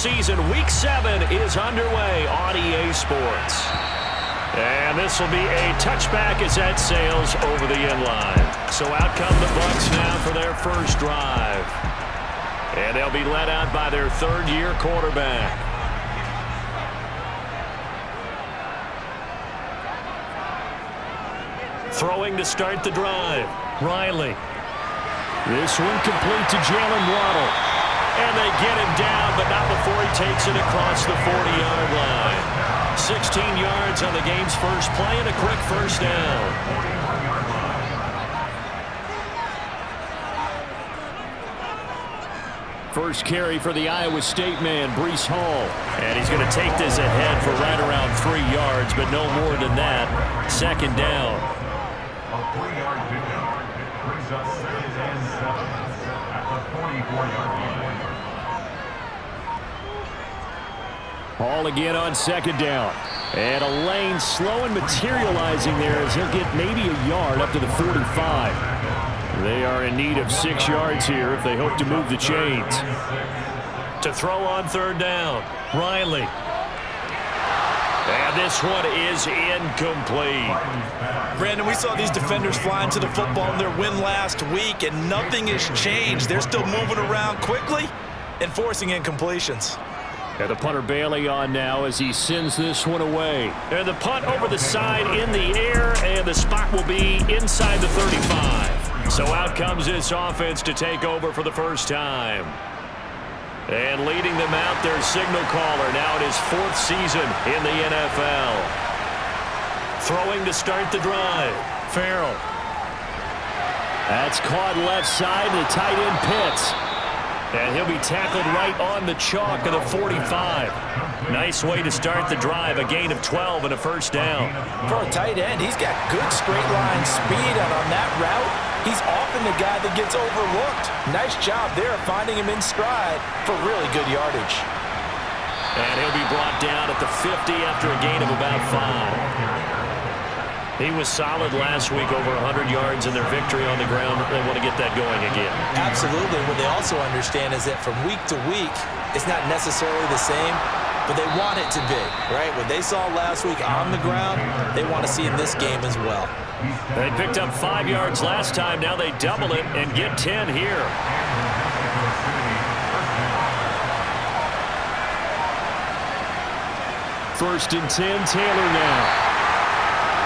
season. Week 7 is underway on EA Sports. And this will be a touchback as that sails over the end line. So out come the Bucs now for their first drive. And they'll be led out by their third-year quarterback. Throwing to start the drive. Riley. This one complete to Jalen Waddle. And they get him down, but not before he takes it across the 40-yard line. 16 yards on the game's first play and a quick first down. First carry for the Iowa State man, Breece Hall. And he's going to take this ahead for right around 3 yards, but no more than that. Second down. A 3-yard pickup brings us second and 7 at the 44-yard line. Hall again on second down. And a lane slow and materializing there as he'll get maybe a yard up to the 45. They are in need of 6 yards here if they hope to move the chains. To throw on third down, Riley. And this one is incomplete. Brandon, we saw these defenders fly into the football in their win last week, and nothing has changed. They're still moving around quickly and forcing incompletions. And the punter Bailey on now as he sends this one away. And the punt over the side in the air, and the spot will be inside the 35. So out comes this offense to take over for the first time. And leading them out, their signal caller now in his 4th season in the NFL. Throwing to start the drive, Farrell. That's caught left side, the tight end Pitts. And he'll be tackled right on the chalk of the 45. Nice way to start the drive, a gain of 12 and a first down. For a tight end, he's got good straight line speed, and on that route, he's often the guy that gets overlooked. Nice job there finding him in stride for really good yardage. And he'll be brought down at the 50 after a gain of about 5. He was solid last week, over 100 yards in their victory on the ground. They want to get that going again. Absolutely. What they also understand is that from week to week, it's not necessarily the same, but they want it to be, right? What they saw last week on the ground, they want to see in this game as well. They picked up 5 yards last time. Now they double it and get 10 here. First and 10, Taylor now.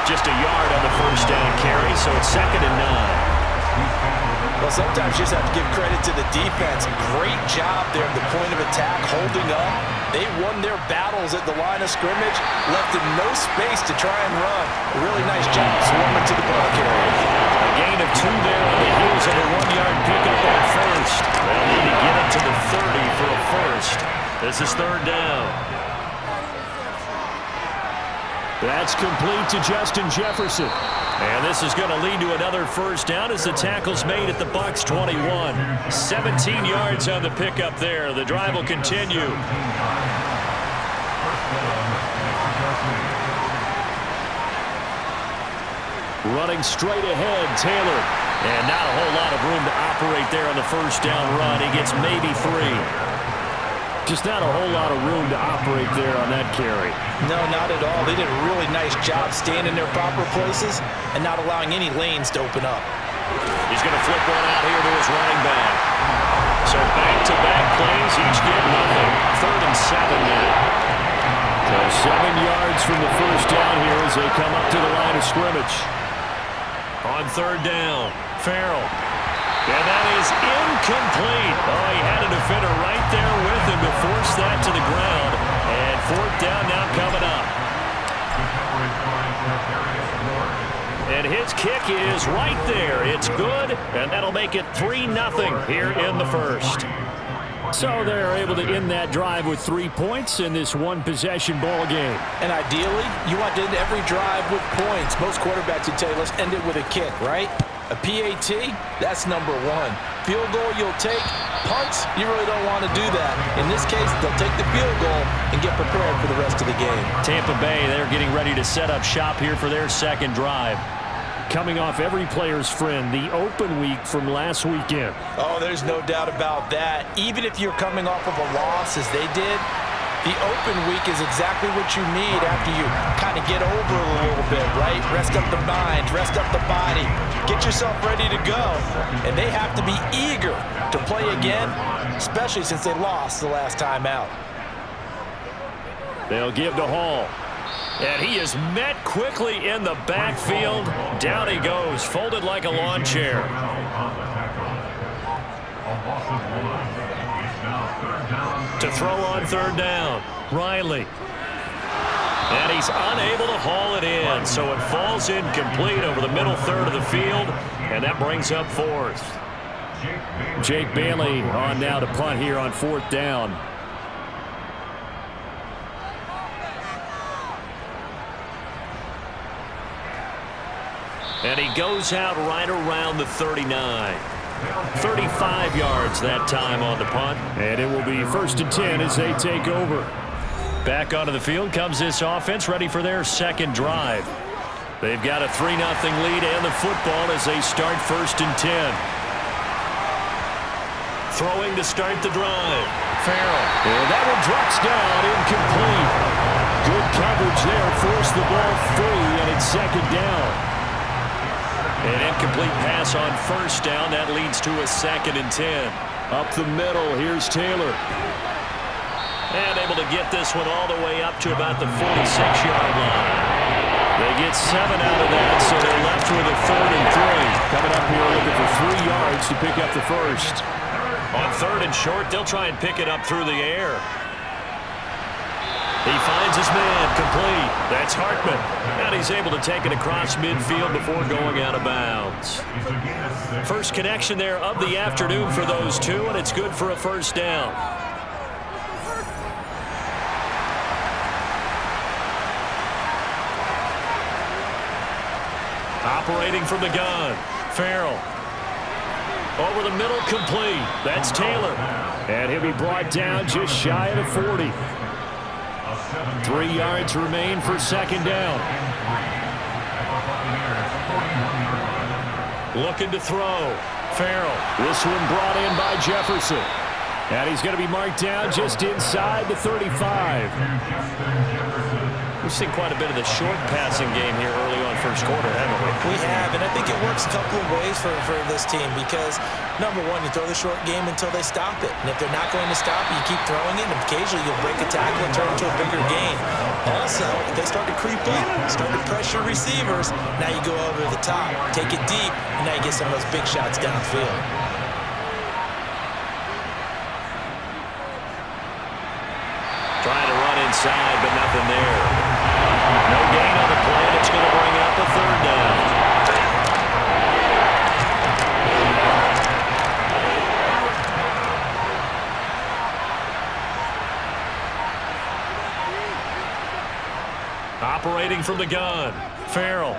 Just a yard on the first down carry, so it's second and 9. Well, sometimes you just have to give credit to the defense. Great job there at the point of attack, holding up. They won their battles at the line of scrimmage, left them no space to try and run. A really nice job swarming to the ball carrier. A gain of 2 there on the heels of a 1-yard pickup on first. They'll need to get it to the 30 for a first. This is third down. That's complete to Justin Jefferson. And this is going to lead to another first down as the tackle's made at the Bucs 21. 17 yards on the pickup there. The drive will continue. Running straight ahead, Taylor. And not a whole lot of room to operate there on the first down run. He gets maybe 3. Just not a whole lot of room to operate there on that carry. No, not at all. They did a really nice job staying in their proper places and not allowing any lanes to open up. He's going to flip one out here to his running back. So back-to-back plays, each get nothing. Third and 7 now. So 7 yards from the first down here as they come up to the line of scrimmage. On third down, Farrell. And that is incomplete. Oh, he had a defender right there with him to force that to the ground. And fourth down now coming up. And his kick is right there. It's good, and that'll make it 3-0 here in the first. So they're able to end that drive with 3 points in this one-possession ball game. And ideally, you want to end every drive with points. Most quarterbacks would tell you, let's end it with a kick, right? A PAT, that's number 1. Field goal you'll take. Punts, you really don't want to do that. In this case, they'll take the field goal and get prepared for the rest of the game. Tampa Bay, they're getting ready to set up shop here for their second drive. coming off every player's friend, the open week from last weekend. Oh, there's no doubt about that. Even if you're coming off of a loss as they did, the open week is exactly what you need after you kind of get over a little bit, right? Rest up the mind, rest up the body, get yourself ready to go. And they have to be eager to play again, especially since they lost the last time out. They'll give to Hall. And he is met quickly in the backfield. Down he goes, folded like a lawn chair. To throw on third down, Riley. And he's unable to haul it in, so it falls incomplete over the middle third of the field, and that brings up fourth. Jake Bailey on now to punt here on fourth down. And he goes out right around the 39. 35 yards that time on the punt. And it will be 1st and 10 as they take over. Back onto the field comes this offense, ready for their second drive. They've got a 3-0 lead and the football as they start 1st and 10. Throwing to start the drive. Farrell. And that one drops down, incomplete. Good coverage there, forced the ball free, and it's second down. An incomplete pass on first down. That leads to a 2nd and 10. Up the middle, here's Taylor. And able to get this one all the way up to about the 46-yard line. They get 7 out of that, so they're left with a 3rd and 3. Coming up here looking for 3 yards to pick up the first. On 3rd and short, they'll try and pick it up through the air. He finds his man, complete. That's Hartman. And he's able to take it across midfield before going out of bounds. First connection there of the afternoon for those two, and it's good for a first down. Operating from the gun, Farrell. Over the middle, complete. That's Taylor. And he'll be brought down just shy of the 40. 3 yards remain for second down. Looking to throw. Farrell. This one brought in by Jefferson. And he's going to be marked down just inside the 35. We've seen quite a bit of the short passing game here early on first quarter, haven't we? We have, and I think it works a couple of ways for this team because, number one, you throw the short game until they stop it. And if they're not going to stop it, you keep throwing it, and occasionally you'll break a tackle and turn it into a bigger gain. Also, if they start to creep up, start to pressure receivers, now you go over the top, take it deep, and now you get some of those big shots downfield. Trying to run inside, but nothing there. No gain on the play, and it's going to bring up a 3rd down. Operating from the gun, Farrell.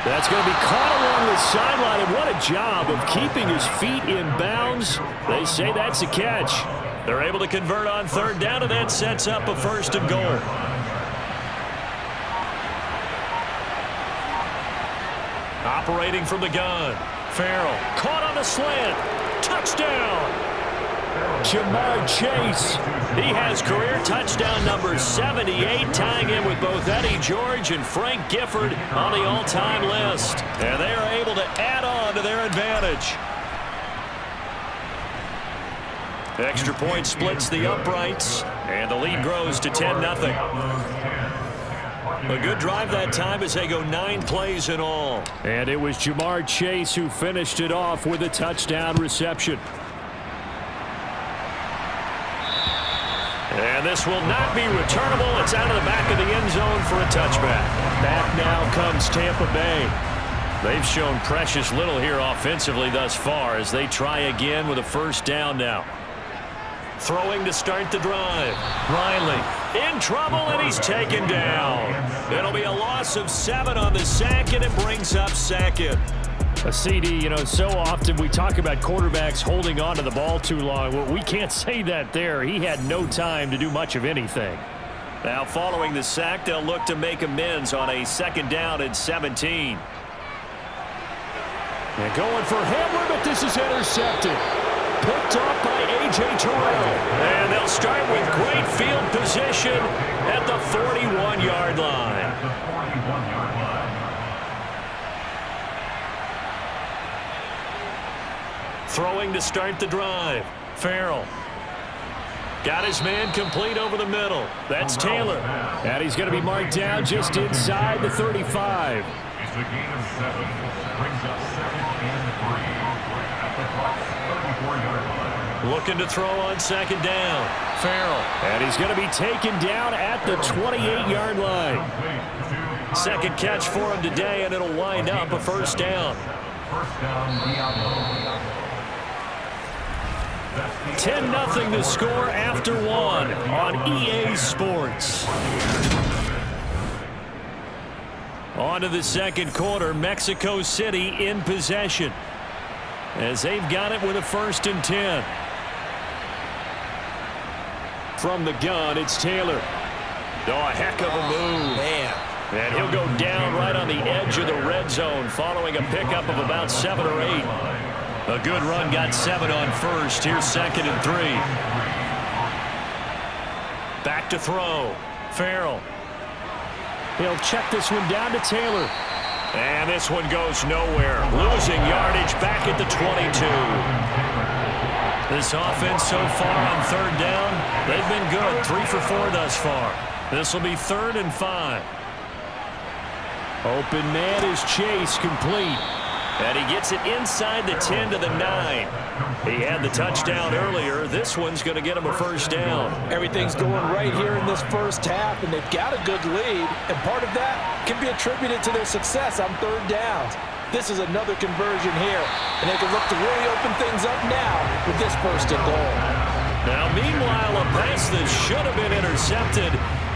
That's going to be caught along the sideline, and what a job of keeping his feet in bounds. They say that's a catch. They're able to convert on 3rd down, and that sets up a 1st and goal. Operating from the gun, Farrell. Caught on the slant. Touchdown. Jamar Chase. He has career touchdown number 78, tying in with both Eddie George and Frank Gifford on the all-time list. And they are able to add on to their advantage. Extra point splits the uprights, and the lead grows to 10-0. A good drive that time as they go 9 plays in all. And it was Jamar Chase who finished it off with a touchdown reception. And this will not be returnable. It's out of the back of the end zone for a touchback. Back now comes Tampa Bay. They've shown precious little here offensively thus far as they try again with a first down now. Throwing to start the drive. Riley in trouble, and he's taken down. It'll be a loss of 7 on the sack, and it brings up 2nd. A CD, you know, so often we talk about quarterbacks holding on to the ball too long. Well, we can't say that there. He had no time to do much of anything. Now following the sack, they'll look to make amends on a 2nd down and 17. And going for Hamler, but this is intercepted. Picked off by A.J. Terrell. And they'll start with great field position at the 41-yard line. Throwing to start the drive. Farrell. Got his man complete over the middle. That's Taylor. And he's going to be marked down just inside the 35. It's a gain of 7. Brings up 2nd and 3 at the 34-yard line. Looking to throw on 2nd down. Farrell. And he's going to be taken down at the 28-yard line. 2nd catch for him today, and it'll wind up a 1st down. 10-0 the score after 1 on EA Sports. On to the 2nd quarter. Mexico City in possession as they've got it with a 1st and 10. From the gun, it's Taylor. Oh, a heck of a move. Man. And he'll go down right on the edge of the red zone following a pickup of about 7 or 8. A good run got 7 on 1st. Here's 2nd and 3. Back to throw. Farrell. He'll check this one down to Taylor. And this one goes nowhere. Losing yardage back at the 22. This offense so far on 3rd down, they've been good. 3 for 4 thus far. This will be 3rd and 5. Open man is Chase, complete. And he gets it inside the 10 to the 9. He had the touchdown earlier. This one's going to get him a 1st down. Everything's going right here in this 1st half, and they've got a good lead. And part of that can be attributed to their success on 3rd downs. This is another conversion here, and they can look to really open things up now with this 1st and goal. Now, meanwhile, a pass that should have been intercepted,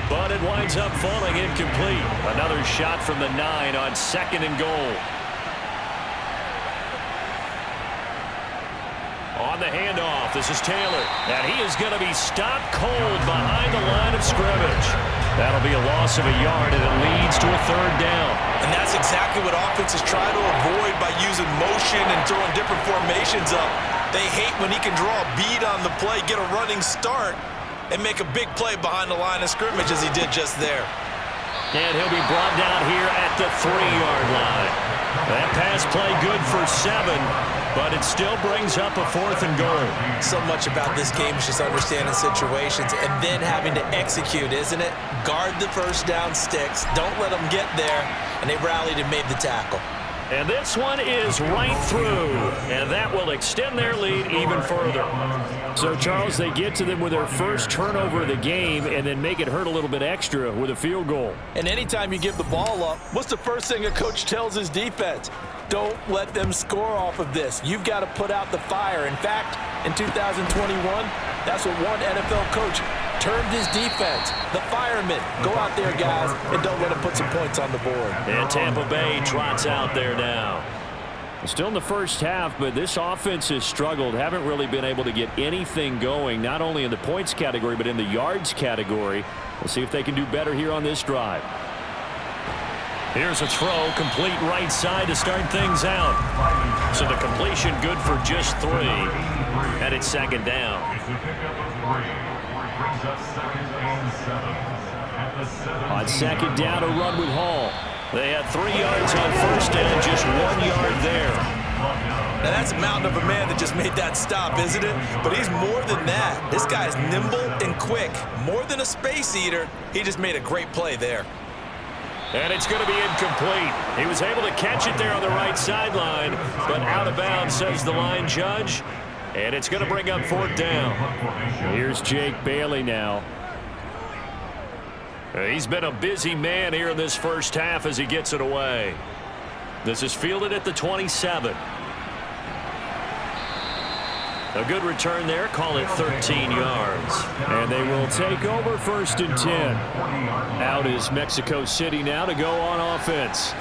but it winds up falling incomplete. Another shot from the 9 on 2nd and goal. On the handoff, this is Taylor. And he is going to be stopped cold behind the line of scrimmage. That'll be a loss of a yard, and it leads to a 3rd down. And that's exactly what offenses try to avoid by using motion and throwing different formations up. They hate when he can draw a bead on the play, get a running start, and make a big play behind the line of scrimmage as he did just there. And he'll be brought down here at the 3-yard line. That pass play good for 7, but it still brings up a 4th and goal. So much about this game is just understanding situations and then having to execute, isn't it? Guard the 1st down sticks. Don't let them get there. And they rallied and made the tackle. And this one is right through, and that will extend their lead even further. So, Charles, they get to them with their 1st turnover of the game and then make it hurt a little bit extra with a field goal. And anytime you give the ball up, what's the first thing a coach tells his defense? Don't let them score off of this. You've got to put out the fire. In fact, in 2021, that's what one NFL coach termed his defense. The firemen. Go out there, guys, and don't let them put some points on the board. And Tampa Bay trots out there now. Still in the 1st half, but this offense has struggled. Haven't really been able to get anything going, not only in the points category, but in the yards category. We'll see if they can do better here on this drive. Here's a throw, complete right side to start things out. So the completion good for just 3. And it's 2nd down. On 2nd down, a run with Hall. They had 3 yards on 1st down, just 1 yard there. Now that's a mountain of a man that just made that stop, isn't it? But he's more than that. This guy's nimble and quick. More than a space eater, he just made a great play there. And it's going to be incomplete. He was able to catch it there on the right sideline, but out of bounds, says the line judge. And it's going to bring up 4th down. Here's Jake Bailey now. He's been a busy man here in this 1st half as he gets it away. This is fielded at the 27. A good return there. Call it 13 yards. And they will take over 1st and 10. Out is Mexico City now to go on offense.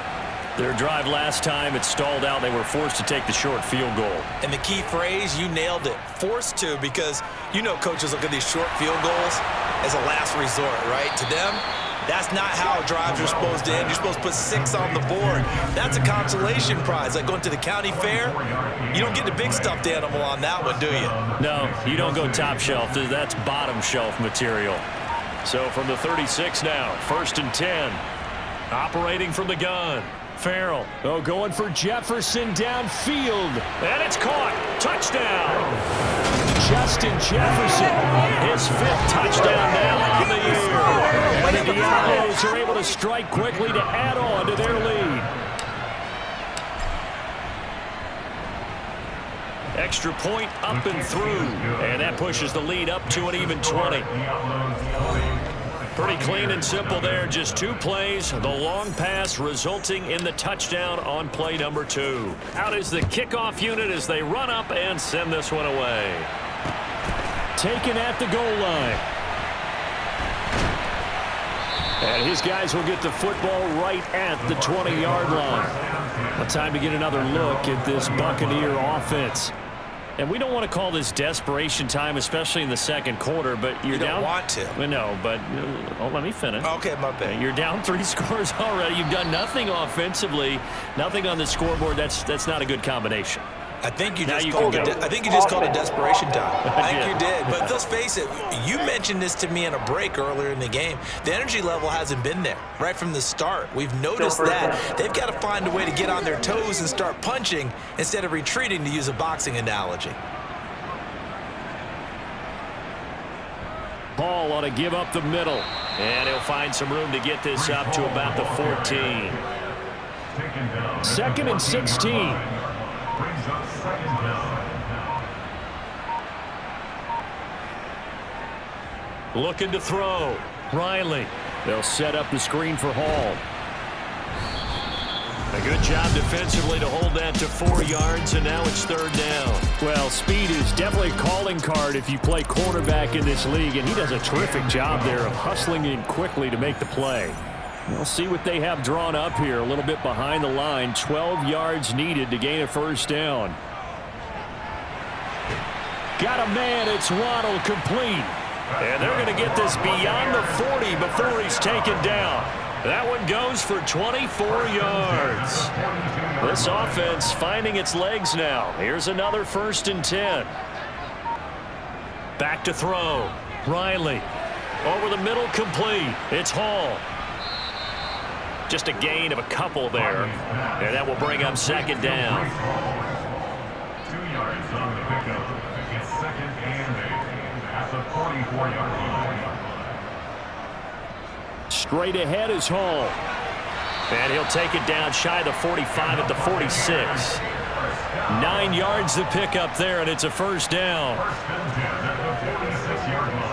Their drive last time, it stalled out. They were forced to take the short field goal. And the key phrase, you nailed it. Forced to, because you know coaches look at these short field goals as a last resort, right? To them, that's not how drives are supposed to end. You're supposed to put 6 on the board. That's a consolation prize. Like going to the county fair, you don't get the big stuffed animal on that one, do you? No, you don't go top shelf. That's bottom shelf material. So from the 36 now, 1st and 10. Operating from the gun. Farrell. Oh, going for Jefferson downfield. And it's caught. Touchdown. Justin Jefferson. His 5th touchdown now on the year. And the Diablos are able to strike quickly to add on to their lead. Extra point up and through. And that pushes the lead up to an even 20. Pretty clean and simple there. Just 2 plays. The long pass resulting in the touchdown on play number 2. Out is the kickoff unit as they run up and send this one away. Taken at the goal line. And his guys will get the football right at the 20-yard line. Well, time to get another look at this Buccaneer offense. And we don't want to call this desperation time, especially in the second quarter, but you're down. You don't want to. No, but let me finish. Okay, my bad. You're down 3 scores already. You've done nothing offensively, nothing on the scoreboard. That's not a good combination. I think you just called it. I think you just called it desperation time. I think you did. But let's face it. You mentioned this to me in a break earlier in the game. The energy level hasn't been there right from the start. We've noticed that they've got to find a way to get on their toes and start punching instead of retreating, to use a boxing analogy. Paul ought to give up the middle, and he'll find some room to get this up to about the 14. 2nd and 16. Brings up 2nd down. Looking to throw. Riley. They'll set up the screen for Hall. A good job defensively to hold that to 4 yards, and now it's 3rd down. Well, speed is definitely a calling card if you play quarterback in this league, and he does a terrific job there of hustling in quickly to make the play. We'll see what they have drawn up here. A little bit behind the line. 12 yards needed to gain a 1st down. Got a man. It's Waddle, complete. And they're going to get this beyond the 40 before he's taken down. That one goes for 24 yards. This offense finding its legs now. Here's another 1st and 10. Back to throw. Riley. Over the middle, complete. It's Hall. Just a gain of a couple there. And that will bring up 2nd down. 2 yards on the pickup. It's 2nd and 8 at the 44-yard line. Straight ahead is Hall. And he'll take it down shy of the 45 at the 46. 9 yards to pick up there, and it's a 1st down. 1st and 10 at the 46-yard line.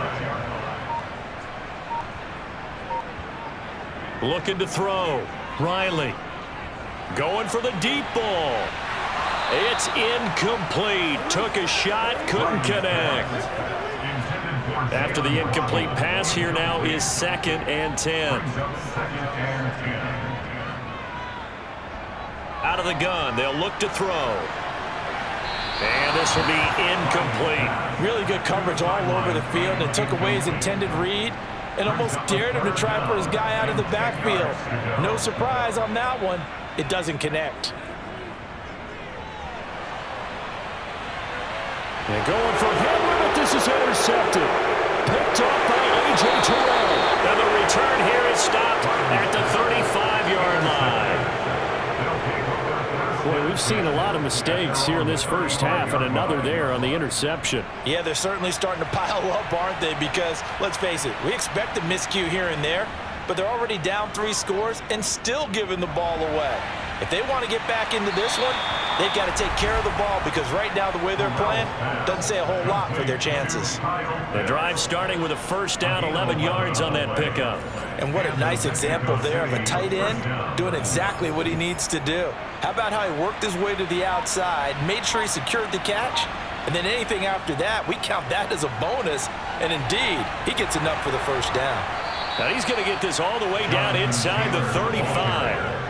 Looking to throw. Riley. Going for the deep ball. It's incomplete. Took a shot, couldn't connect. After the incomplete pass, here now is 2nd and 10. Out of the gun, they'll look to throw. And this will be incomplete. Really good coverage all over the field. It took away his intended read and almost dared him to try for his guy out of the backfield. No surprise on that one. It doesn't connect. And going for Henry, but this is intercepted. Picked up by A.J. Terrell. And the return here is stopped at the 35-yard line. Boy, we've seen a lot of mistakes here in this first half, and another there on the interception. Yeah, they're certainly starting to pile up, aren't they? Because, let's face it, we expect a miscue here and there, but they're already down 3 scores and still giving the ball away. If they want to get back into this one, they've got to take care of the ball, because right now the way they're playing doesn't say a whole lot for their chances. The drive starting with a 1st down, 11 yards on that pickup. And what a nice example there of a tight end doing exactly what he needs to do. How about how he worked his way to the outside, made sure he secured the catch, and then anything after that, we count that as a bonus, and indeed, he gets enough for the 1st down. Now he's going to get this all the way down inside the 35.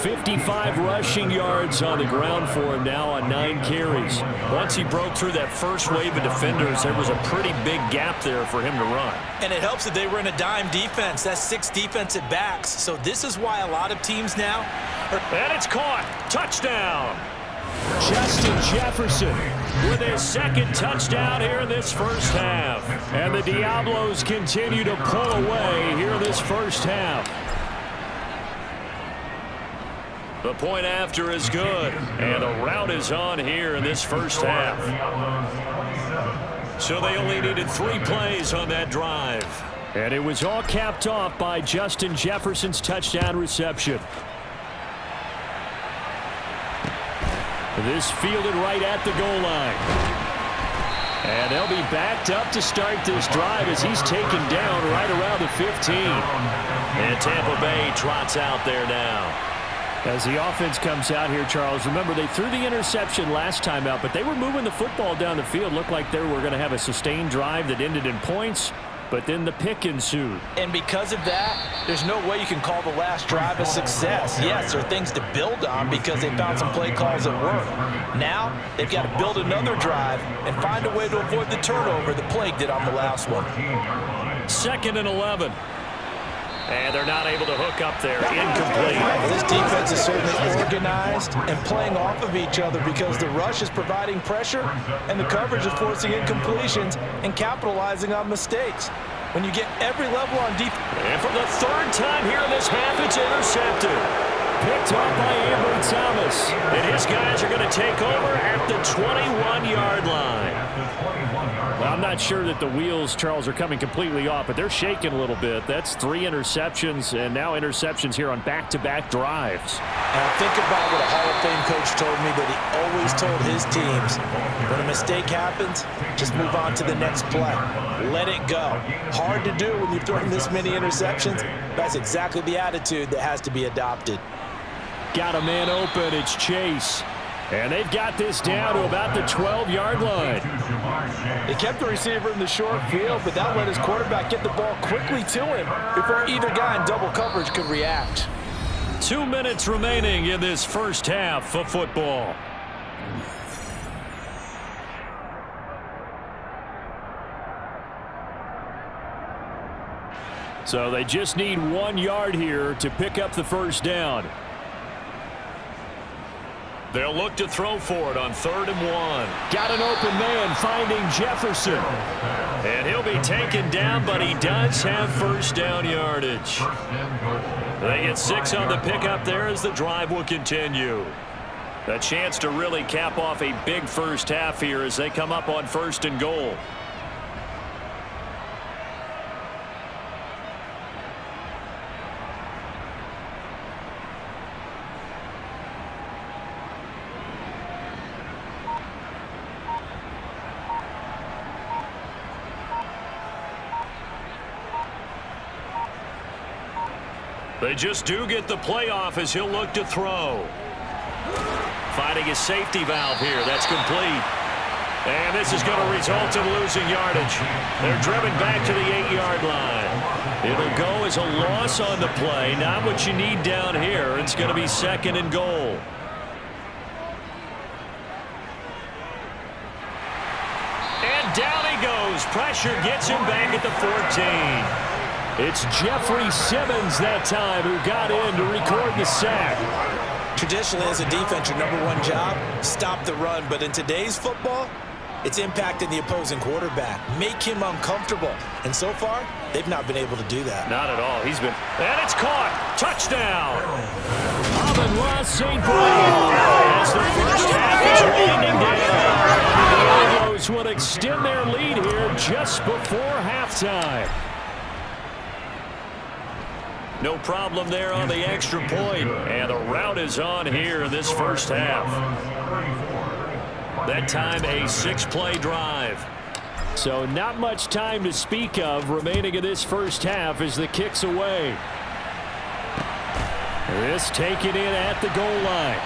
55 rushing yards on the ground for him now on 9 carries. Once he broke through that first wave of defenders, there was a pretty big gap there for him to run. And it helps that they were in a dime defense. That's 6 defensive backs. So this is why a lot of teams now And it's caught. Touchdown. Justin Jefferson With his second touchdown here in this first half. and the Diablos continue to pull away here in this first half. The point after is good. And the route is on here in this first half. So they only needed 3 plays on that drive. And it was all capped off by Justin Jefferson's touchdown reception. This fielded right at the goal line. And they'll be backed up to start this drive as he's taken down right around the 15. And Tampa Bay trots out there now. As the offense comes out here, Charles, remember they threw the interception last time out, but they were moving the football down the field. Looked like they were going to have a sustained drive that ended in points, but then the pick ensued. And because of that, there's no way you can call the last drive a success. Yes, there are things to build on because they found some play calls that work. Now, they've got to build another drive and find a way to avoid the turnover the plague did on the last one. 2nd and 11. And they're not able to hook up there. Incomplete. Well, this defense is certainly organized and playing off of each other because the rush is providing pressure and the coverage is forcing incompletions and capitalizing on mistakes. When you get every level on defense. And for the 3rd time here in this half, it's intercepted. Picked off by Amber Thomas. And his guys are going to take over at the 21-yard line. Well, I'm not sure that the wheels, Charles, are coming completely off, but they're shaking a little bit. That's 3 interceptions, and now interceptions here on back-to-back drives. And I think about what a Hall of Fame coach told me that he always told his teams, when a mistake happens, just move on to the next play. Let it go. Hard to do when you've thrown this many interceptions. That's exactly the attitude that has to be adopted. Got a man open. It's Chase. And they've got this down to about the 12-yard line. They kept the receiver in the short field, but that let his quarterback get the ball quickly to him before either guy in double coverage could react. 2 minutes remaining in this first half of football. So they just need 1 yard here to pick up the first down. They'll look to throw for it on 3rd and 1. Got an open man finding Jefferson. And he'll be taken down, but he does have first down yardage. They get 6 on the pickup there as the drive will continue. A chance to really cap off a big first half here as they come up on 1st and goal. They just do get the playoff as he'll look to throw. Finding his safety valve here. That's complete. And this is going to result in losing yardage. They're driven back to the 8-yard line. It'll go as a loss on the play. Not what you need down here. It's going to be 2nd and goal. And down he goes. Pressure gets him back at the 14. It's Jeffrey Simmons that time who got in to record the sack. Traditionally, as a defense, your #1 job, stop the run. But in today's football, it's impacting the opposing quarterback. Make him uncomfortable. And so far, they've not been able to do that. Not at all. He's been... And it's caught. Touchdown. Amon-Ra St. Brown as the first half is winding down. The Diablos will extend their lead here just before halftime. No problem there on the extra point. And the route is on here in this first half. That time a 6-play drive. So not much time to speak of remaining in this first half as the kick's away. This taken in at the goal line.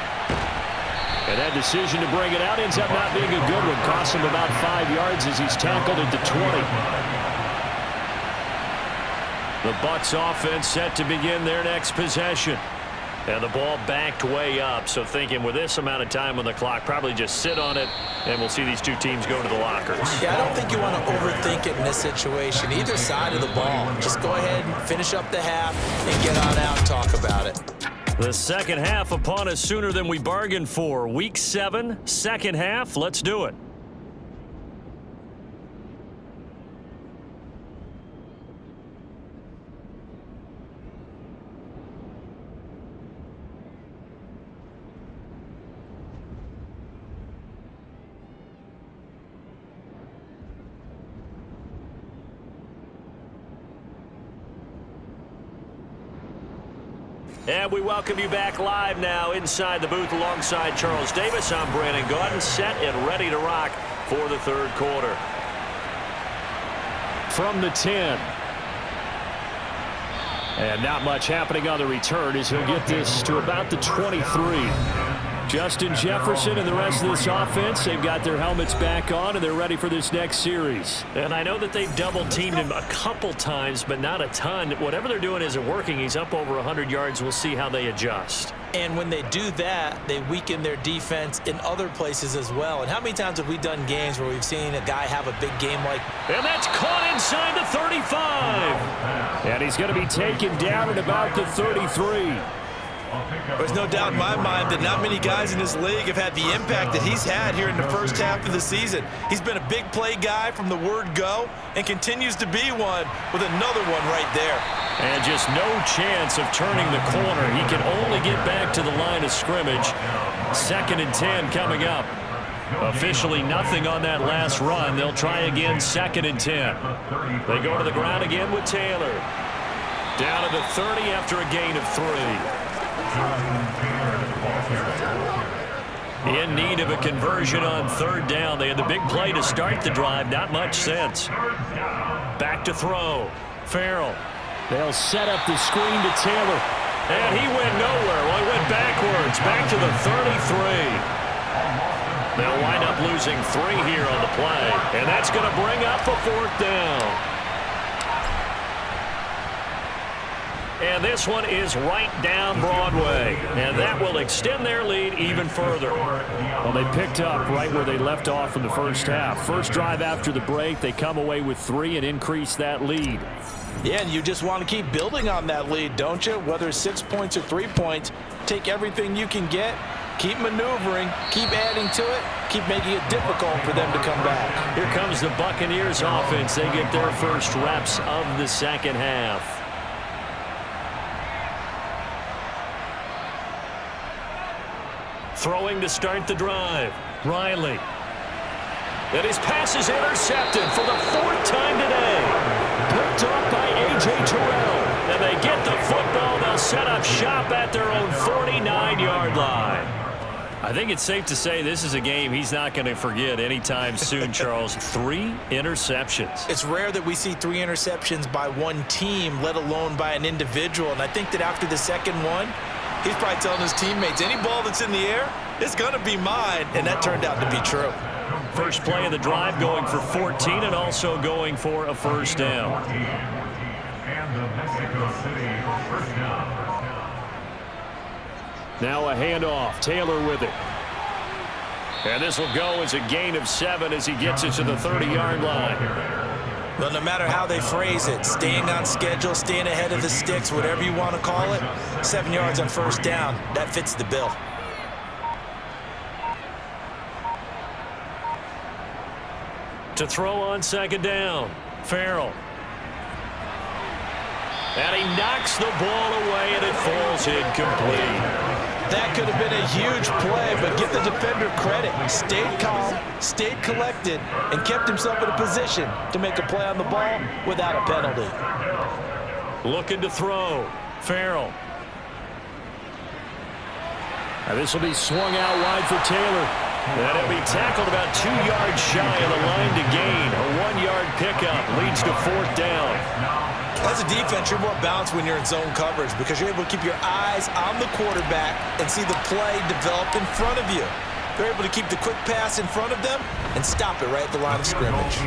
And that decision to bring it out ends up not being a good one. Cost him about 5 yards as he's tackled at the 20. The Bucs offense set to begin their next possession. And the ball backed way up, so thinking with this amount of time on the clock, probably just sit on it, and we'll see these two teams go to the lockers. Yeah, I don't think you want to overthink it in this situation. Either side of the ball. Just go ahead and finish up the half and get on out and talk about it. The second half upon us sooner than we bargained for. Week 7, second half. Let's do it. And we welcome you back live now inside the booth alongside Charles Davis. I'm Brandon Gaudin, set and ready to rock for the third quarter. From the 10. And not much happening on the return as he'll get this to about the 23. Justin Jefferson and the rest of this offense, they've got their helmets back on, and they're ready for this next series. And I know that they've double-teamed him a couple times, but not a ton. Whatever they're doing isn't working. He's up over 100 yards. We'll see how they adjust. And when they do that, they weaken their defense in other places as well. And how many times have we done games where we've seen a guy have a big game like... And that's caught inside the 35. And he's going to be taken down at about the 33. There's no doubt in my mind that not many guys in this league have had the impact that he's had here in the first half of the season. He's been a big play guy from the word go and continues to be one with another one right there. And just no chance of turning the corner. He can only get back to the line of scrimmage. 2nd and 10 coming up. Officially nothing on that last run. They'll try again 2nd and 10. They go to the ground again with Taylor. Down to the 30 after a gain of 3. In need of a conversion on 3rd down. They had the big play to start the drive. Not much sense. Back to throw. Farrell. They'll set up the screen to Taylor. And he went nowhere. Well, he went backwards. Back to the 33. They'll wind up losing 3 here on the play. And that's going to bring up a 4th down. And this one is right down Broadway. And that will extend their lead even further. Well, they picked up right where they left off in the first half. First drive after the break, they come away with 3 and increase that lead. Yeah, and you just want to keep building on that lead, don't you? Whether it's 6 points or 3 points, take everything you can get, keep maneuvering, keep adding to it, keep making it difficult for them to come back. Here comes the Buccaneers offense. They get their first reps of the second half. Throwing to start the drive. Riley. And his pass is intercepted for the 4th time today. Picked up by A.J. Terrell. And they get the football. They'll set up shop at their own 49-yard line. I think it's safe to say this is a game he's not going to forget anytime soon, Charles. 3 interceptions. It's rare that we see 3 interceptions by one team, let alone by an individual. And I think that after the second one, he's probably telling his teammates, any ball that's in the air, it's going to be mine. And that turned out to be true. First play of the drive going for 14 and also going for a first down. And the Mexico City first down. Now a handoff. Taylor with it. And this will go as a gain of 7 as he gets it to the 30-yard line. Well, no matter how they phrase it, staying on schedule, staying ahead of the sticks, whatever you want to call it, 7 yards on first down, that fits the bill. To throw on second down, Farrell. And he knocks the ball away, and it falls incomplete. That could have been a huge play, but give the defender credit. Stayed calm, stayed collected, and kept himself in a position to make a play on the ball without a penalty. Looking to throw, Farrell. Now this will be swung out wide for Taylor. And it'll be tackled about 2 yards shy of the line to gain. A 1-yard pickup leads to 4th down. As a defense, you're more balanced when you're in zone coverage because you're able to keep your eyes on the quarterback and see the play develop in front of you. They're able to keep the quick pass in front of them and stop it right at the line of scrimmage.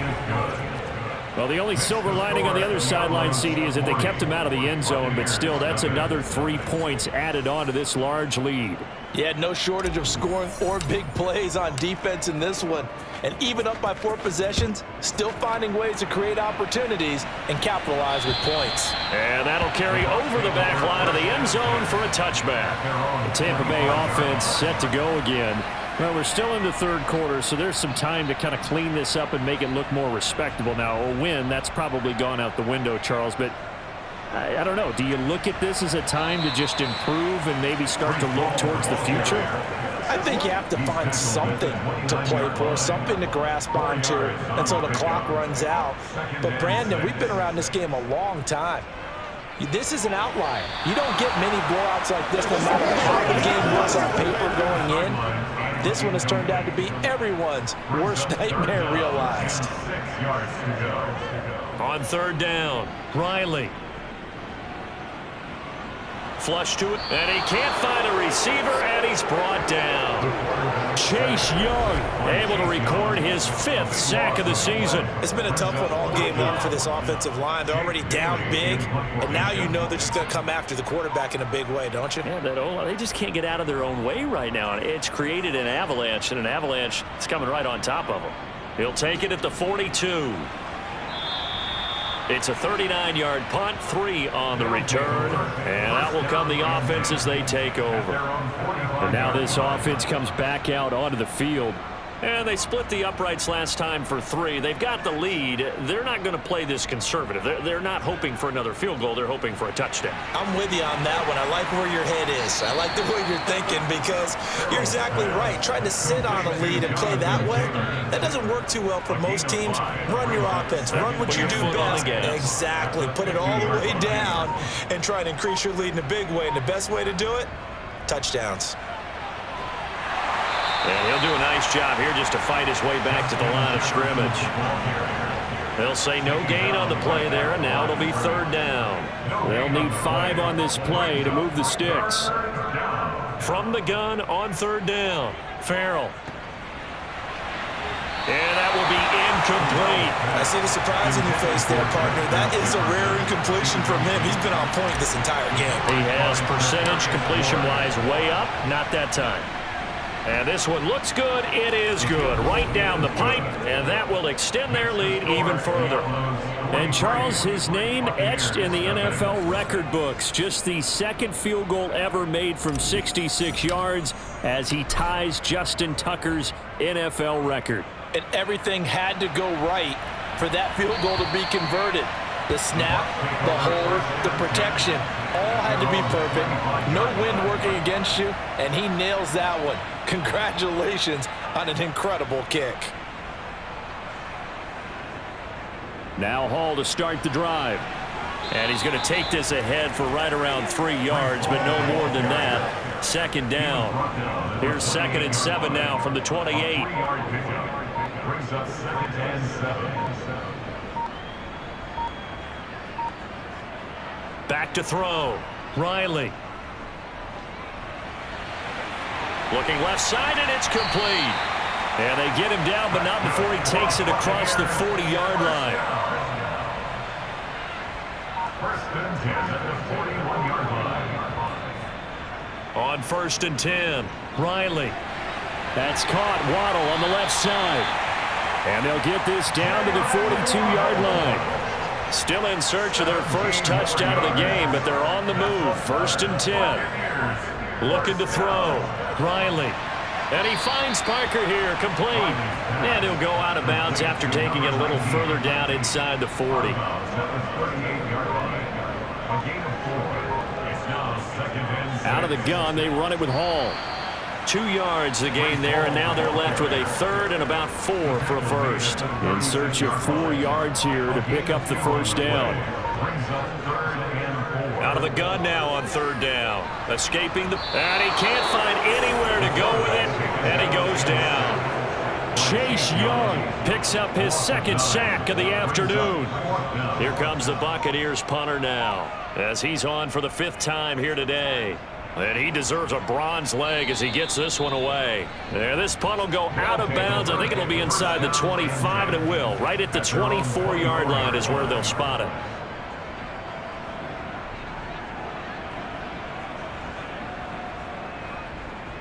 Well, the only silver lining on the other sideline, CD, is that they kept him out of the end zone, but still, that's another 3 points added on to this large lead. Yeah, no shortage of scoring or big plays on defense in this one. And even up by 4 possessions, still finding ways to create opportunities and capitalize with points. And that'll carry over the back line of the end zone for a touchback. The Tampa Bay offense set to go again. Well, we're still in the third quarter, so there's some time to kind of clean this up and make it look more respectable. Now, a win, that's probably gone out the window, Charles, but I don't know. Do you look at this as a time to just improve and maybe start to look towards the future? I think you have to find something to play for, something to grasp onto until the clock runs out. But, Brandon, we've been around this game a long time. This is an outlier. You don't get many blowouts like this no matter how the game looks on paper going in. This one has turned out to be everyone's worst nightmare realized. 6 yards to go. On third down, Riley. Flush to it, and he can't find a receiver, and he's brought down. Chase Young able to record his 5th sack of the season. It's been a tough one all game long for this offensive line. They're already down big, and now you know they're just going to come after the quarterback in a big way, don't you? Yeah, they just can't get out of their own way right now. It's created an avalanche, and an avalanche is coming right on top of them. He'll take it at the 42. It's a 39-yard punt, 3 on the return, and out will come the offense as they take over. And now this offense comes back out onto the field. And they split the uprights last time for 3. They've got the lead. They're not going to play this conservative. They're not hoping for another field goal. They're hoping for a touchdown. I'm with you on that one. I like where your head is. I like the way you're thinking because you're exactly right. Trying to sit on a lead and play that way, that doesn't work too well for most teams. Run your offense. Run what you do best. Exactly. Put it all the way down and try and increase your lead in a big way. And the best way to do it, touchdowns. And he'll do a nice job here just to fight his way back to the line of scrimmage. They'll say no gain on the play there, and now it'll be third down. They'll need 5 on this play to move the sticks. From the gun on third down, Farrell. And that will be incomplete. I see the surprise in your face there, partner. That is a rare incompletion from him. He's been on point this entire game. He has percentage completion-wise way up, not that time. And this one looks good. It is good. Right down the pipe, and that will extend their lead even further. And Charles, his name etched in the NFL record books. Just the 2nd field goal ever made from 66 yards as he ties Justin Tucker's NFL record. And everything had to go right for that field goal to be converted. The snap, the hold, the protection, all had to be perfect. No wind working against you, and he nails that one. Congratulations on an incredible kick. Now Hall to start the drive. And he's going to take this ahead for right around 3 yards, but no more than that. Second down. Here's 2nd and 7 now from the 28. Brings up 2nd and 7. Back to throw. Riley. Looking left side, and it's complete. And they get him down, but not before he takes it across the 40-yard line. 1st and 10 at the 41-yard line. On 1st and 10, Riley. That's caught. Waddle on the left side. And they'll get this down to the 42-yard line. Still in search of their first touchdown of the game, but they're on the move. 1st and 10. Looking to throw. Riley. And he finds Parker here, complete. And he'll go out of bounds after taking it a little further down inside the 40. Out of the gun, they run it with Hall. 2 yards the gain there, and now they're left with a 3rd and about 4 for a first. In search of 4 yards here to pick up the first down. Out of the gun now on 3rd down. Escaping the... And he can't find anywhere to go with it, and he goes down. Chase Young picks up his 2nd sack of the afternoon. Here comes the Buccaneers punter now, as he's on for the 5th time here today. And he deserves a bronze leg as he gets this one away. And this punt will go out of bounds. I think it'll be inside the 25, and it will. Right at the 24-yard line is where they'll spot it.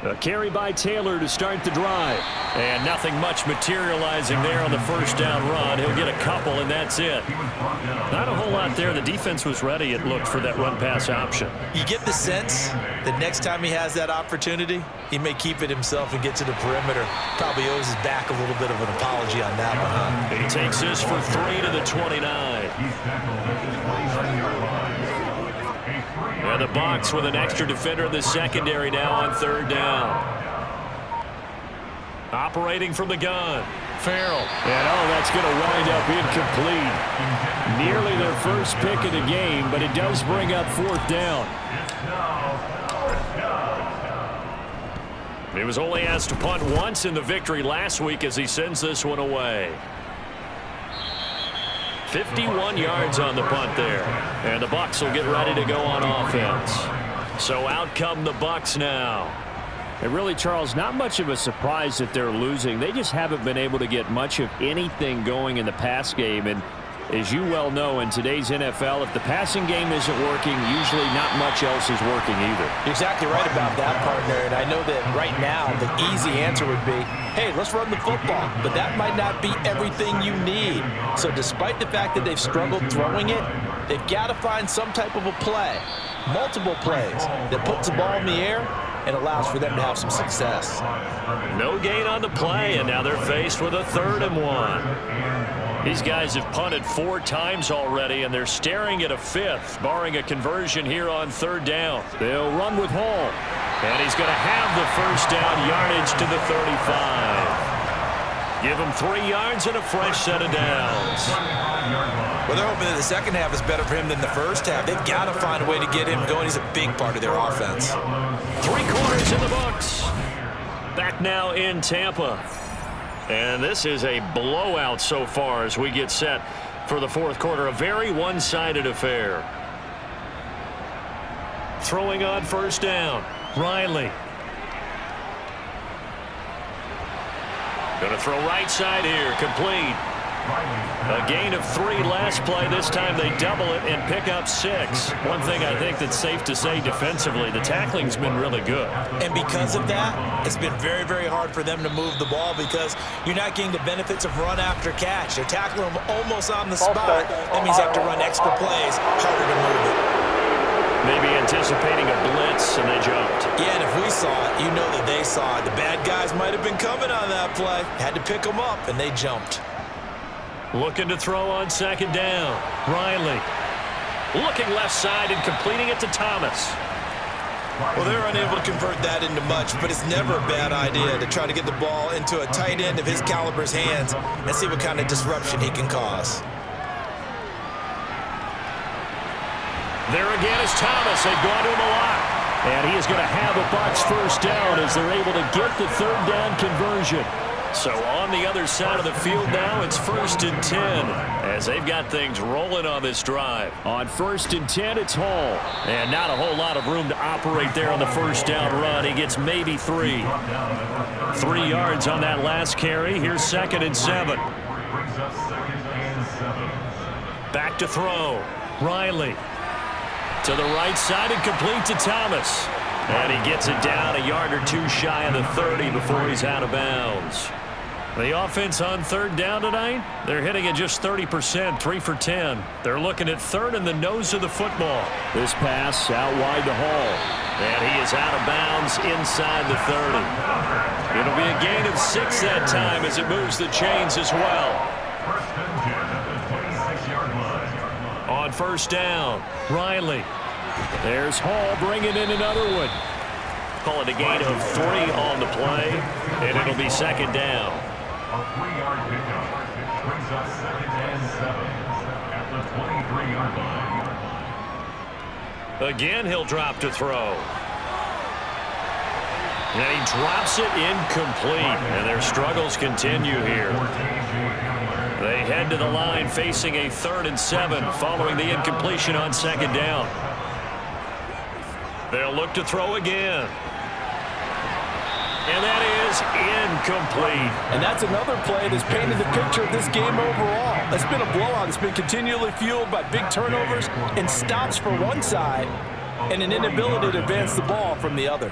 A carry by Taylor to start the drive. And nothing much materializing there on the first down run. He'll get a couple, and that's it. Not a whole lot there. The defense was ready, it looked, for that run-pass option. You get the sense that next time he has that opportunity, he may keep it himself and get to the perimeter. Probably owes his back a little bit of an apology on that one, huh? He takes this for 3 to the 29. And the Bucs with an extra defender in the secondary now on third down. Operating from the gun. Farrell. And that's going to wind up incomplete. Nearly their first pick of the game, but it does bring up fourth down. He was only asked to punt once in the victory last week as he sends this one away. 51 yards on the punt there. And the Bucs will get ready to go on offense. So out come the Bucs now. And really, Charles, not much of a surprise that they're losing. They just haven't been able to get much of anything going in the pass game. And as you well know, in today's NFL, if the passing game isn't working, usually not much else is working either. You're exactly right about that, partner. And I know that right now the easy answer would be, hey, let's run the football. But that might not be everything you need. So despite the fact that they've struggled throwing it, they've got to find some type of a play, multiple plays, that puts the ball in the air and allows for them to have some success. No gain on the play, and now they're faced with a 3rd and 1. These guys have punted 4 times already, and they're staring at a 5th, barring a conversion here on 3rd down. They'll run with Hall. And he's going to have the first down, yardage to the 35. Give him 3 yards and a fresh set of downs. Well, they're hoping that the second half is better for him than the first half. They've got to find a way to get him going. He's a big part of their offense. 3 quarters in the books. Back now in Tampa. And this is a blowout so far as we get set for the 4th quarter. A very one-sided affair. Throwing on first down. Riley. Going to throw right side here. Complete. A gain of 3 last play. This time they double it and pick up 6. One thing I think that's safe to say defensively, the tackling's been really good. And because of that, it's been very, very hard for them to move the ball because you're not getting the benefits of run after catch. They're tackling them almost on the spot. That means they have to run extra plays, harder to move it. Maybe anticipating a blitz, and they jumped. Yeah, and if we saw it, you know that they saw it. The bad guys might have been coming on that play. Had to pick them up, and they jumped. Looking to throw on second down. Riley. Looking left side and completing it to Thomas. Well, they're unable to convert that into much, but it's never a bad idea to try to get the ball into a tight end of his caliber's hands and see what kind of disruption he can cause. There again is Thomas. They've gone to him a lot. And he is going to have a Bucs first down as they're able to get the 3rd down conversion. So on the other side of the field now, it's 1st and 10 as they've got things rolling on this drive. On 1st and 10, it's Hall. And not a whole lot of room to operate there on the first down run. He gets maybe 3. 3 yards on that last carry. Here's 2nd and 7. Back to throw. Riley. To the right side and complete to Thomas. And he gets it down a yard or 2 shy of the 30 before he's out of bounds. The offense on 3rd down tonight, they're hitting at just 30%, 3 for 10. They're looking at 3rd in the nose of the football. This pass out wide to Hall. And he is out of bounds inside the 30. It'll be a gain of 6 that time as it moves the chains as well. On first down, Riley. There's Hall bringing in another one. Call it a gain of 3 on the play, and it'll be 2nd down. A 3-yard pickup brings us 2nd and 7 at the 23-yard line. Again, he'll drop to throw. And he drops it incomplete, and their struggles continue here. They head to the line facing a 3rd and 7 following the incompletion on 2nd down. They'll look to throw again. And that is incomplete. And that's another play that's painted the picture of this game overall. It's been a blowout. It's been continually fueled by big turnovers and stops for one side and an inability to advance the ball from the other.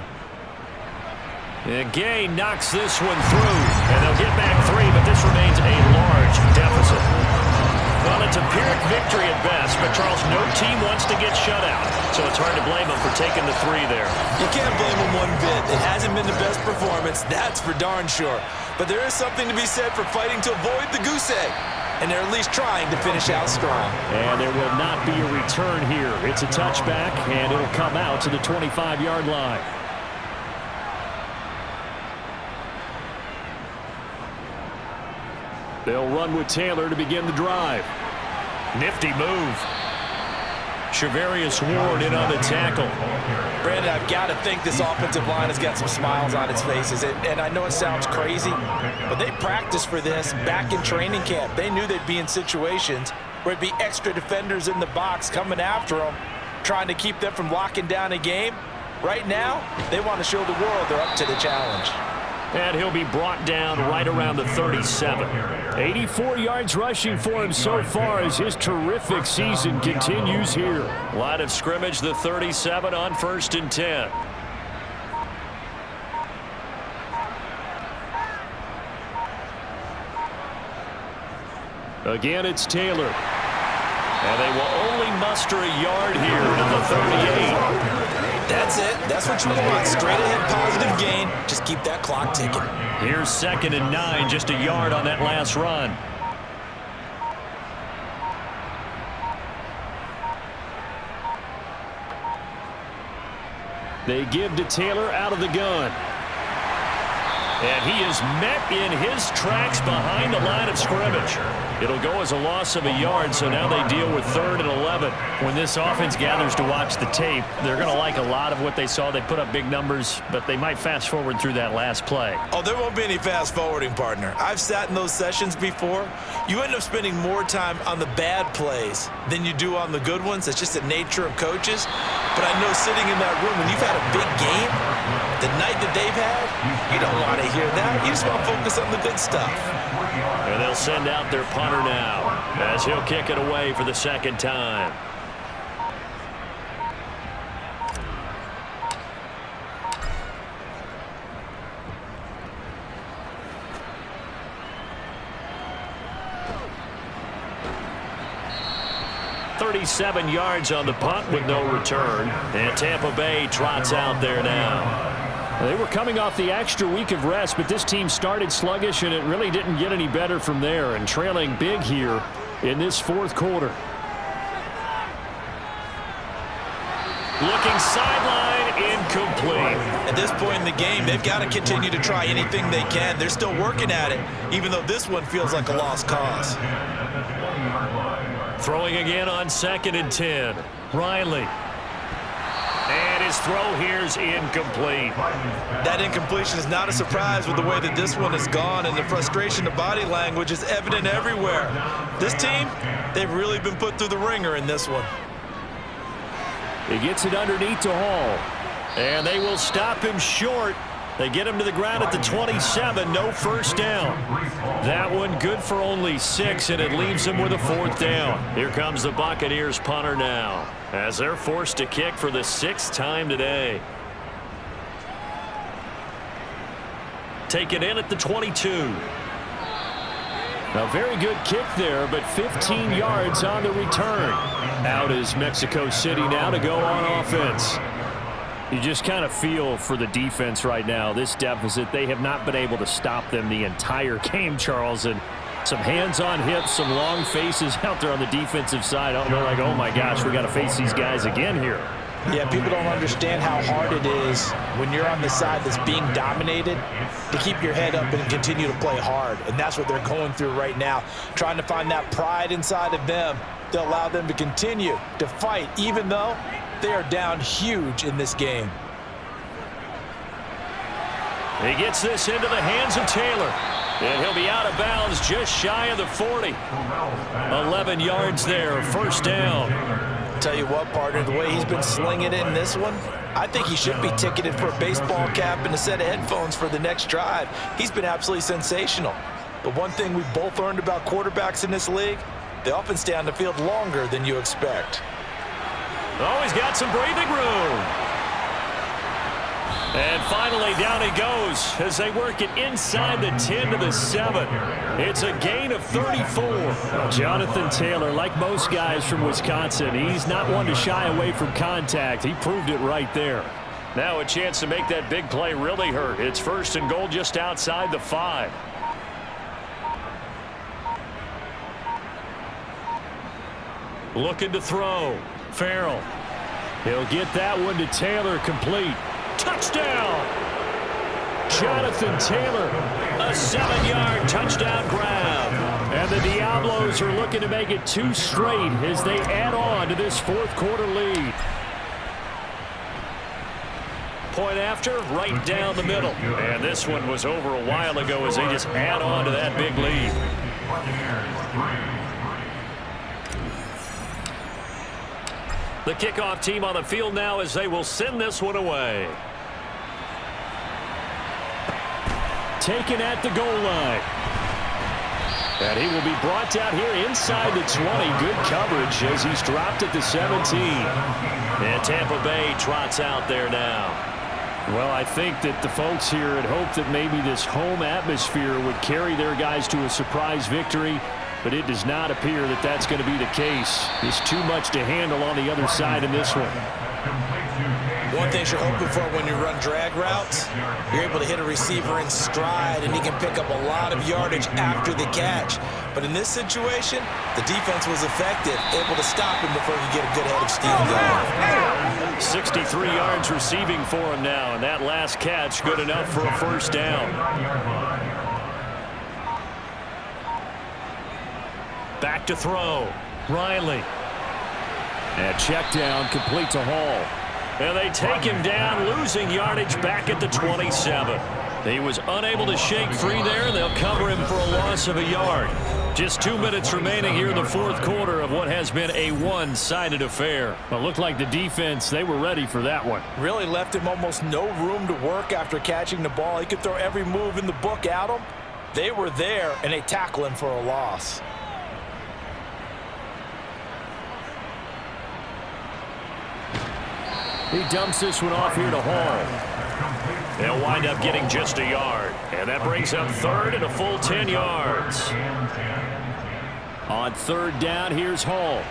And Gay knocks this one through. And they'll get back 3, but this remains a large deficit. Well, it's a Pyrrhic victory at best, but Charles, no team wants to get shut out. So it's hard to blame them for taking the 3 there. You can't blame them one bit. It hasn't been the best performance, that's for darn sure. But there is something to be said for fighting to avoid the goose egg. And they're at least trying to finish out strong. And there will not be a return here. It's a touchback, and it'll come out to the 25-yard line. They'll run with Taylor to begin the drive. Nifty move. Shavarius Ward in on the tackle. Brandon, I've got to think this offensive line has got some smiles on its faces. And I know it sounds crazy, but they practiced for this back in training camp. They knew they'd be in situations where it'd be extra defenders in the box coming after them, trying to keep them from locking down a game. Right now, they want to show the world they're up to the challenge. And he'll be brought down right around the 37. 84 yards rushing for him so far as his terrific season continues here. Line of scrimmage, the 37 on 1st and 10. Again, it's Taylor. And they will only muster a yard here at the 38. That's it. That's what you want. Straight ahead positive gain. Just keep that clock ticking. Here's 2nd and 9, just a yard on that last run. They give to Taylor out of the gun. And he is met in his tracks behind the line of scrimmage. It'll go as a loss of a yard, so now they deal with 3rd and 11. When this offense gathers to watch the tape, they're going to like a lot of what they saw. They put up big numbers, but they might fast forward through that last play. Oh, there won't be any fast forwarding, partner. I've sat in those sessions before. You end up spending more time on the bad plays than you do on the good ones. It's just the nature of coaches. But I know sitting in that room, when you've had a big game, the night that they've had, you don't want to hear that. You just want to focus on the good stuff. And they'll send out their punter now as he'll kick it away for the 2nd time. .37 yards on the punt with no return. And Tampa Bay trots out there now. They were coming off the extra week of rest, but this team started sluggish, and it really didn't get any better from there, and trailing big here in this 4th quarter. Looking sideline, incomplete. At this point in the game, they've got to continue to try anything they can. They're still working at it, even though this one feels like a lost cause. Throwing again on 2nd and 10. Riley. And his throw here's incomplete. That incompletion is not a surprise with the way that this one has gone, and the frustration, the body language is evident everywhere. This team, they've really been put through the ringer in this one. He gets it underneath to Hall. And they will stop him short. They get him to the ground at the 27, no first down. That one good for only 6, and it leaves him with a 4th down. Here comes the Buccaneers punter now, as they're forced to kick for the 6th time today. Take it in at the 22. A very good kick there, but 15 yards on the return. Out is Mexico City now to go on offense. You just kind of feel for the defense right now, this deficit. They have not been able to stop them the entire game, Charles. And some hands on hips, some long faces out there on the defensive side. They're like, oh, my gosh, we got to face these guys again here. Yeah, people don't understand how hard it is when you're on the side that's being dominated to keep your head up and continue to play hard. And that's what they're going through right now, trying to find that pride inside of them to allow them to continue to fight, even though they are down huge in this game. He gets this into the hands of Taylor. And he'll be out of bounds just shy of the 40. 11 yards there, first down. Tell you what, partner, the way he's been slinging it in this one, I think he should be ticketed for a baseball cap and a set of headphones for the next drive. He's been absolutely sensational. But one thing we've both learned about quarterbacks in this league, they often stay on the field longer than you expect. Oh, he's got some breathing room. And finally, down he goes as they work it inside the 10 to the 7. It's a gain of 34. Jonathan Taylor, like most guys from Wisconsin, he's not one to shy away from contact. He proved it right there. Now a chance to make that big play really hurt. It's 1st and goal just outside the 5. Looking to throw. Farrell. He'll get that one to Taylor, complete. Touchdown! Jonathan Taylor, a 7-yard touchdown grab. And the Diablos are looking to make it 2 straight as they add on to this 4th quarter lead. Point after, right down the middle. And this one was over a while ago as they just add on to that big lead. The kickoff team on the field now as they will send this one away. Taken at the goal line. And he will be brought down here inside the 20. Good coverage as he's dropped at the 17. And Tampa Bay trots out there now. Well, I think that the folks here had hoped that maybe this home atmosphere would carry their guys to a surprise victory, but it does not appear that that's going to be the case. There's too much to handle on the other side in this one. One thing you're hoping for when you run drag routes, you're able to hit a receiver in stride, and he can pick up a lot of yardage after the catch. But in this situation, the defense was effective, able to stop him before he get a good head of steam going. 63 yards receiving for him now, and that last catch good enough for a 1st down. Back to throw. Riley. And check down, complete to Hall. And they take him down, losing yardage back at the 27. He was unable to shake free there. They'll cover him for a loss of a yard. Just 2 minutes remaining here in the 4th quarter of what has been a one-sided affair. Well, it looked like the defense, they were ready for that one. Really left him almost no room to work after catching the ball. He could throw every move in the book at him. They were there, and they tackle him for a loss. He dumps this one off here to Hall. They'll wind up getting just a yard. And that brings up 3rd and a full 10 yards. On 3rd down, here's Hall.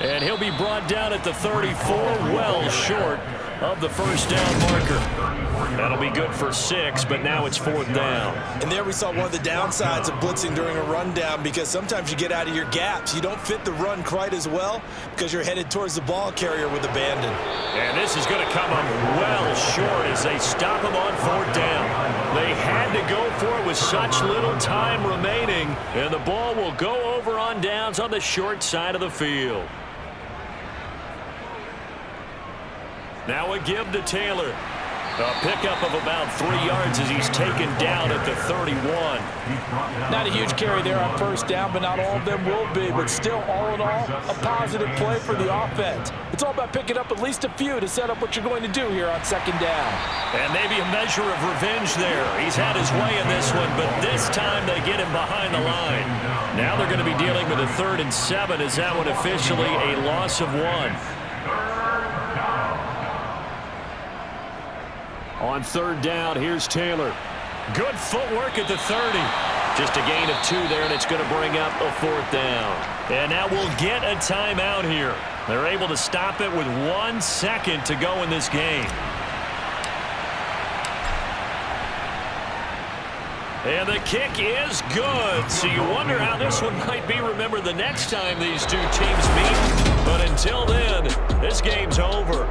And he'll be brought down at the 34, well short of the 1st down marker. That'll be good for 6, but now it's 4th down. And there we saw one of the downsides of blitzing during a rundown, because sometimes you get out of your gaps. You don't fit the run quite as well because you're headed towards the ball carrier with abandon. And this is going to come up well short as they stop him on 4th down. They had to go for it with such little time remaining, and the ball will go over on downs on the short side of the field. Now a give to Taylor. A pickup of about 3 yards as he's taken down at the 31. Not a huge carry there on 1st down, but not all of them will be. But still, all in all, a positive play for the offense. It's all about picking up at least a few to set up what you're going to do here on 2nd down. And maybe a measure of revenge there. He's had his way in this one, but this time they get him behind the line. Now they're going to be dealing with a 3rd and 7 as that one officially a loss of 1. On 3rd down, here's Taylor. Good footwork at the 30. Just a gain of 2 there, and it's going to bring up a 4th down. And now we'll get a timeout here. They're able to stop it with 1 second to go in this game. And the kick is good. So you wonder how this one might be remembered the next time these two teams meet. But until then, this game's over.